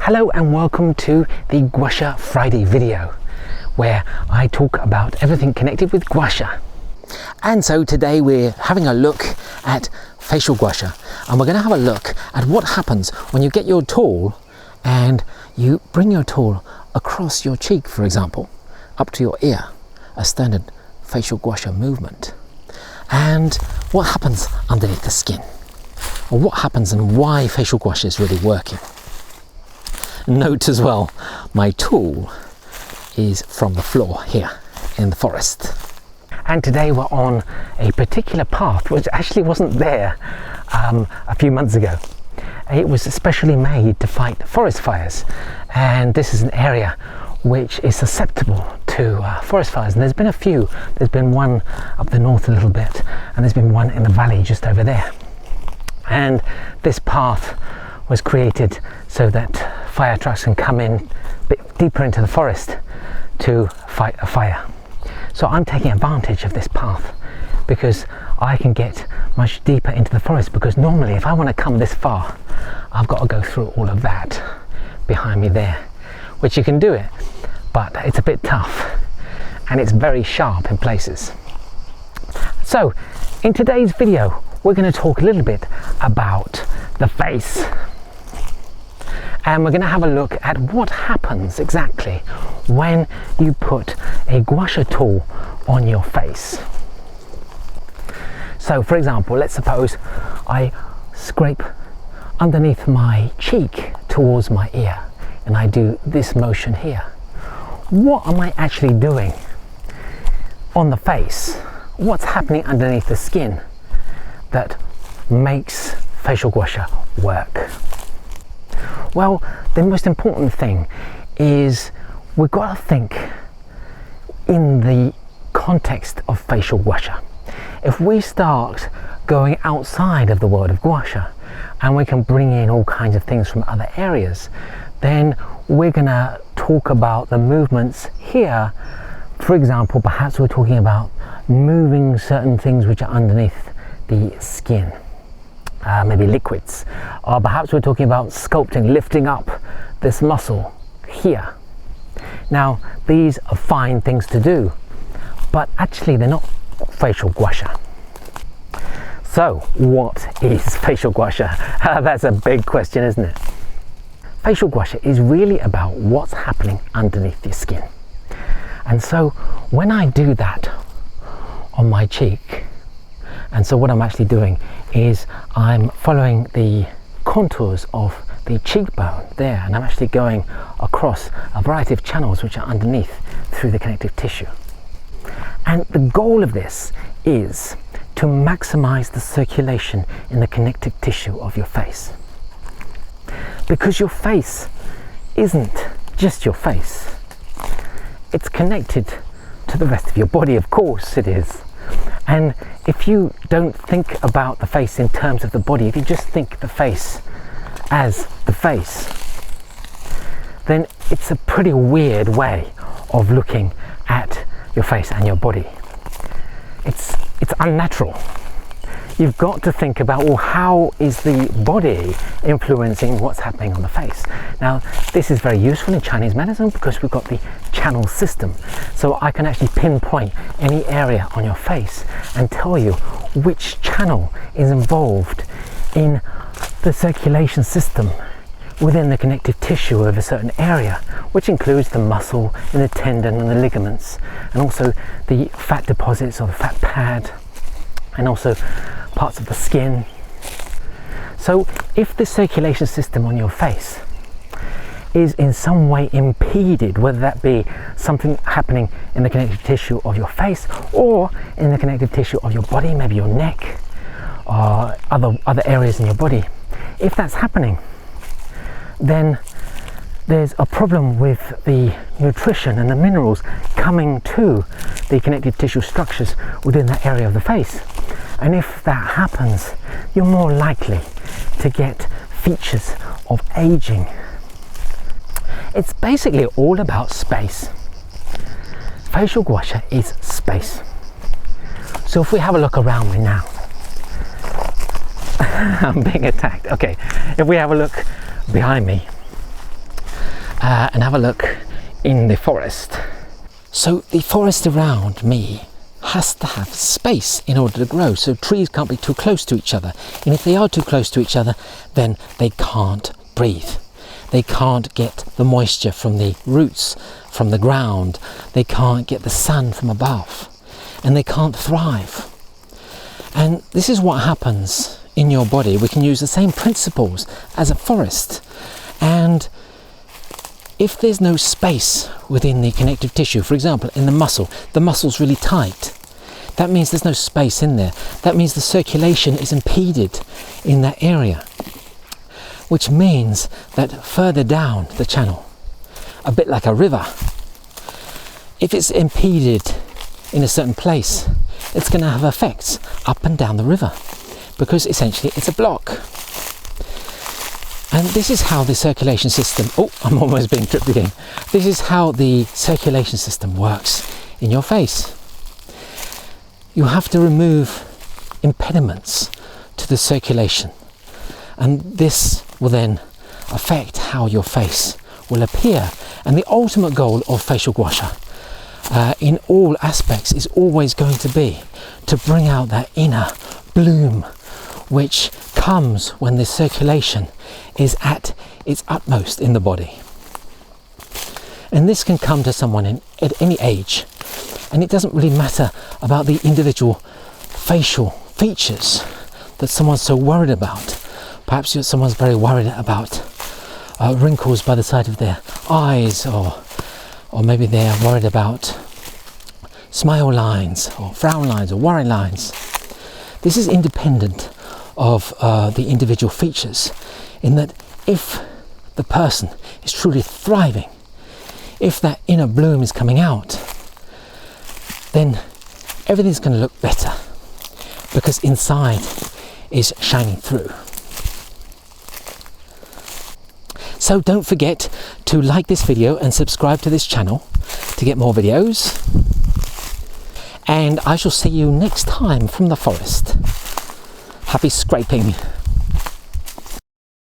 Hello and welcome to the Gua Sha Friday video, where I talk about everything connected with Gua Sha. And so today we're having a look at facial Gua Sha, and we're going to have a look at what happens when you get your tool and you bring your tool across your cheek, for example, up to your ear, a standard facial Gua Sha movement, and what happens underneath the skin, or what happens and why facial Gua Sha is really working. Note as well, my tool is from the floor here in the forest. And today we're on a particular path which actually wasn't there a few months ago. It was especially made to fight forest fires, and this is an area which is susceptible to forest fires, and there's been a few. There's been one up the north a little bit, and there's been one in the valley just over there. And this path was created so that fire trucks can come in a bit deeper into the forest to fight a fire. So I'm taking advantage of this path because I can get much deeper into the forest, because normally if I want to come this far, I've got to go through all of that behind me there, which you can do it, but it's a bit tough and it's very sharp in places. So in today's video, we're going to talk a little bit about the face. And we're going to have a look at what happens exactly when you put a Gua Sha tool on your face. So for example, let's suppose I scrape underneath my cheek towards my ear and I do this motion here. What am I actually doing on the face? What's happening underneath the skin that makes facial Gua Sha work? Well, the most important thing is we've got to think in the context of facial Gua Sha. If we start going outside of the world of Gua Sha and we can bring in all kinds of things from other areas, then we're going to talk about the movements here. For example, perhaps we're talking about moving certain things which are underneath the skin. Maybe liquids, or perhaps we're talking about sculpting, lifting up this muscle here. Now these are fine things to do, but actually they're not facial Gua Sha. So what is facial Gua Sha? That's a big question, isn't it? Facial Gua Sha is really about what's happening underneath the skin. And so when I do that on my cheek, and so what I'm actually doing is I'm following the contours of the cheekbone there, and I'm actually going across a variety of channels which are underneath through the connective tissue. And the goal of this is to maximize the circulation in the connective tissue of your face. Because your face isn't just your face. It's connected to the rest of your body, of course it is. And if you don't think about the face in terms of the body, if you just think the face as the face, then it's a pretty weird way of looking at your face and your body. It's unnatural. You've got to think about, well, how is the body influencing what's happening on the face? Now, this is very useful in Chinese medicine because we've got the channel system. So I can actually pinpoint any area on your face and tell you which channel is involved in the circulation system within the connective tissue of a certain area, which includes the muscle and the tendon and the ligaments, and also the fat deposits or the fat pad, and also parts of the skin. So if the circulation system on your face is in some way impeded, whether that be something happening in the connective tissue of your face or in the connective tissue of your body, maybe your neck or other areas in your body, if that's happening, then there's a problem with the nutrition and the minerals coming to the connective tissue structures within that area of the face. And if that happens, you're more likely to get features of aging. It's basically all about space. Facial Gua Sha is space. So if we have a look around me now, I'm being attacked. Okay, if we have a look behind me, and have a look in the forest. So the forest around me has to have space in order to grow, so trees can't be too close to each other, and if they are too close to each other, then they can't breathe. They can't get the moisture from the roots, from the ground, they can't get the sun from above, and they can't thrive. And this is what happens in your body. We can use the same principles as a forest, and if there's no space within the connective tissue, for example in the muscle's really tight, that means there's no space in there. That means the circulation is impeded in that area, which means that further down the channel, a bit like a river, if it's impeded in a certain place, it's going to have effects up and down the river, because essentially it's a block. And this is how the circulation system, oh, I'm almost being tripped again. This is how the circulation system works in your face. You have to remove impediments to the circulation, and this will then affect how your face will appear. And the ultimate goal of facial gua sha in all aspects is always going to be to bring out that inner bloom, which comes when the circulation is at its utmost in the body. And this can come to someone at any age, and it doesn't really matter about the individual facial features that someone's so worried about. Perhaps someone's very worried about wrinkles by the side of their eyes, or maybe they're worried about smile lines or frown lines or worry lines. This is independent of the individual features, in that if the person is truly thriving, if that inner bloom is coming out, then everything's going to look better, because inside is shining through. So don't forget to like this video and subscribe to this channel to get more videos, and I shall see you next time from the forest. Happy scraping.